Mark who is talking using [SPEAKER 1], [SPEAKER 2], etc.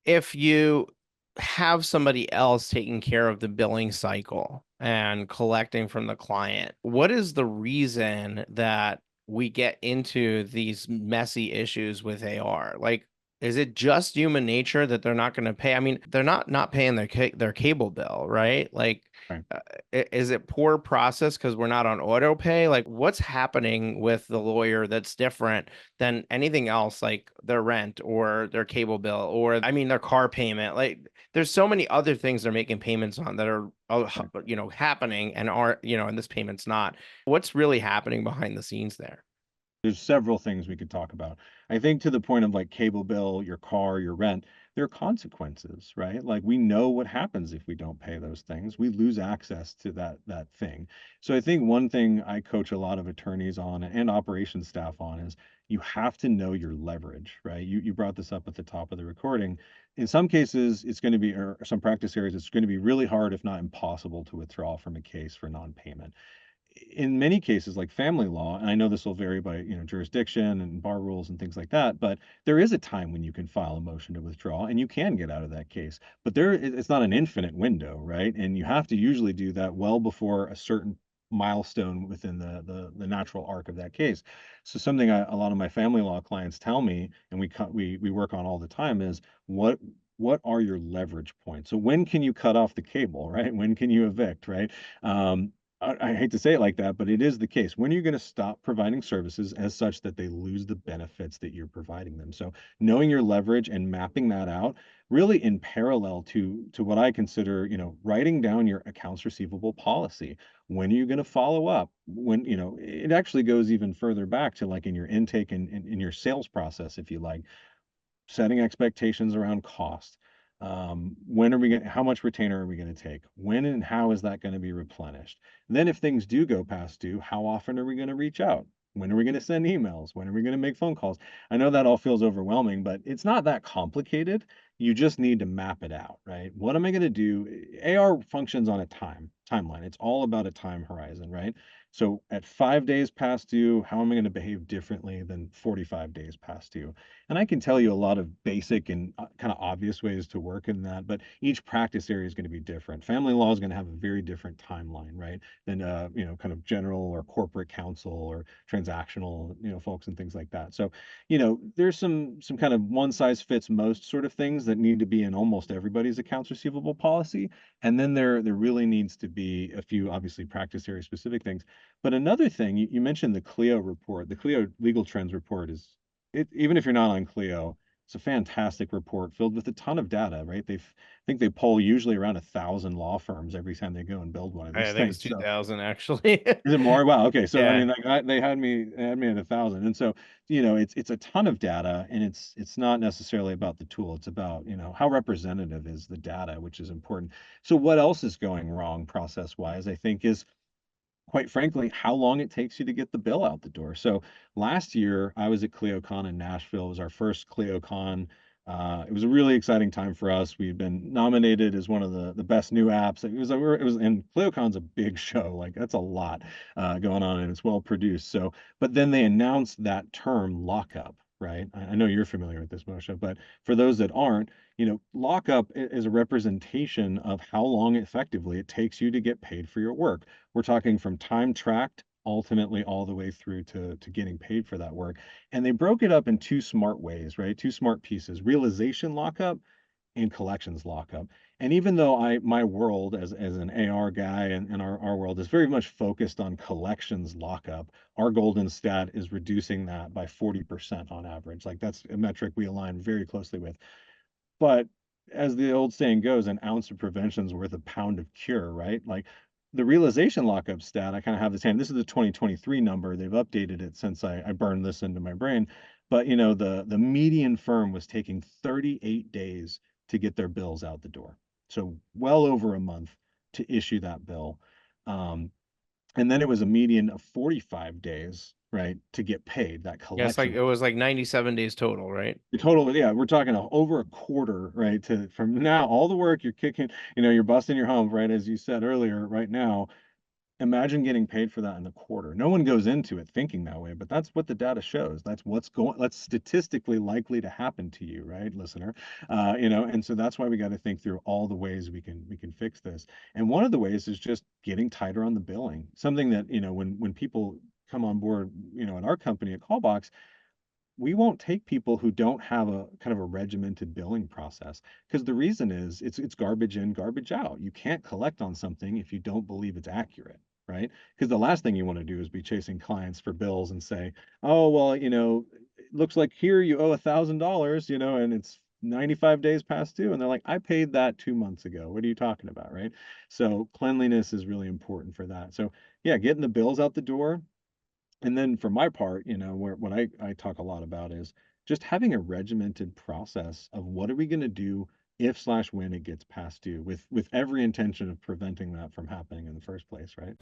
[SPEAKER 1] if you have somebody else taking care of the billing cycle and collecting from the client, what is the reason that we get into these messy issues with AR? Like, is it just human nature that they're not going to pay? I mean, they're not paying their cable bill, right? Like,
[SPEAKER 2] Right.
[SPEAKER 1] uh, is it poor process because we're not on auto pay? Like, what's happening with the lawyer that's different than anything else, like their rent or their cable bill, or I mean, their car payment? Like, there's so many other things they're making payments on that are,
[SPEAKER 2] Right.
[SPEAKER 1] happening and aren't, and this payment's not. What's really happening behind the scenes there?
[SPEAKER 2] There's several things we could talk about. I think to the point of like cable bill, your car, your rent, there are consequences, right? Like we know what happens if we don't pay those things. We lose access to that thing. So I think one thing I coach a lot of attorneys on and operations staff on is you have to know your leverage, right? You brought this up at the top of the recording. In some cases, it's going to be, or some practice areas, it's going to be really hard, if not impossible, to withdraw from a case for non-payment. In many cases, like family law, and I know this will vary by, jurisdiction and bar rules and things like that, but there is a time when you can file a motion to withdraw and you can get out of that case. But it's not an infinite window, right? And you have to usually do that well before a certain milestone within the natural arc of that case. So something a lot of my family law clients tell me, and we work on all the time, is what are your leverage points? So when can you cut off the cable, right? When can you evict, right? I hate to say it like that, but it is the case. When are you going to stop providing services as such that they lose the benefits that you're providing them? So knowing your leverage and mapping that out really in parallel to what I consider, writing down your accounts receivable policy. When are you going to follow up? When, it actually goes even further back to like in your intake and in your sales process, if you like, setting expectations around cost. When are we going how much retainer are we going to take? When and how is that going to be replenished? And then if things do go past due, how often are we going to reach out? When are we going to send emails? When are we going to make phone calls? I know that all feels overwhelming, but it's not that complicated. You just need to map it out, right? What am I going to do? AR functions on a timeline. It's all about a time horizon, right? So at 5 days past due, how am I going to behave differently than 45 days past due? And I can tell you a lot of basic and kind of obvious ways to work in that, but each practice area is going to be different. Family law is going to have a very different timeline, right? Than kind of general or corporate counsel or transactional, folks and things like that. So, there's some kind of one size fits most sort of things that need to be in almost everybody's accounts receivable policy. And then there really needs to be a few obviously practice area specific things. But another thing, you mentioned the Clio report. The Clio legal trends report is even if you're not on Clio, it's a fantastic report filled with a ton of data, right? I think they poll usually around 1,000 law firms every time they go and build one of
[SPEAKER 1] I
[SPEAKER 2] these
[SPEAKER 1] think it's
[SPEAKER 2] things. So
[SPEAKER 1] 2000 actually.
[SPEAKER 2] is it more? Wow. Okay. So I
[SPEAKER 1] Yeah.
[SPEAKER 2] mean, like they had me at 1,000, and so it's a ton of data, and it's not necessarily about the tool. It's about how representative is the data, which is important. So what else is going wrong process wise? I think is quite frankly, how long it takes you to get the bill out the door. So last year, I was at CleoCon in Nashville. It was our first CleoCon. It was a really exciting time for us. We've been nominated as one of the best new apps. And CleoCon's a big show. Like that's a lot going on, and it's well produced. So, but then they announced that term lockup, right? I know you're familiar with this, Moshe, but for those that aren't, lockup is a representation of how long effectively it takes you to get paid for your work. We're talking from time tracked ultimately all the way through to getting paid for that work. And they broke it up in two smart ways, right? Two smart pieces, realization lockup and collections lockup. And even though my world as an AR guy and our world is very much focused on collections lockup, our golden stat is reducing that by 40% on average. Like that's a metric we align very closely with. But as the old saying goes, an ounce of prevention is worth a pound of cure, right? Like the realization lockup stat, I kind of have this hand. This is the 2023 number. They've updated it since I burned this into my brain. But the median firm was taking 38 days to get their bills out the door. So well over a month to issue that bill. Um, and then it was a median of 45 days, right, to get paid that
[SPEAKER 1] Yeah, it's like
[SPEAKER 2] collection.
[SPEAKER 1] it was like 97 days total, right?
[SPEAKER 2] The total, yeah, we're talking over a quarter, right? To from now, all the work you're kicking, you're busting your hump, right? As you said earlier, right now, Imagine getting paid for that in the quarter. No one goes into it thinking that way, but that's what the data shows. That's statistically likely to happen to you, right, listener? And so that's why we got to think through all the ways we can fix this. And one of the ways is just getting tighter on the billing. Something that, when people come on board, in our company at Callbox, we won't take people who don't have a kind of a regimented billing process, because the reason is it's garbage in, garbage out. You can't collect on something if you don't believe it's accurate, right? Because the last thing you want to do is be chasing clients for bills and say, oh, well, it looks like here you owe $1,000, and it's 95 days past due. And they're like, I paid that 2 months ago. What are you talking about, right? So cleanliness is really important for that. So yeah, getting the bills out the door. And then for my part, what I talk a lot about is just having a regimented process of what are we going to do if slash when it gets past due, with every intention of preventing that from happening in the first place, right?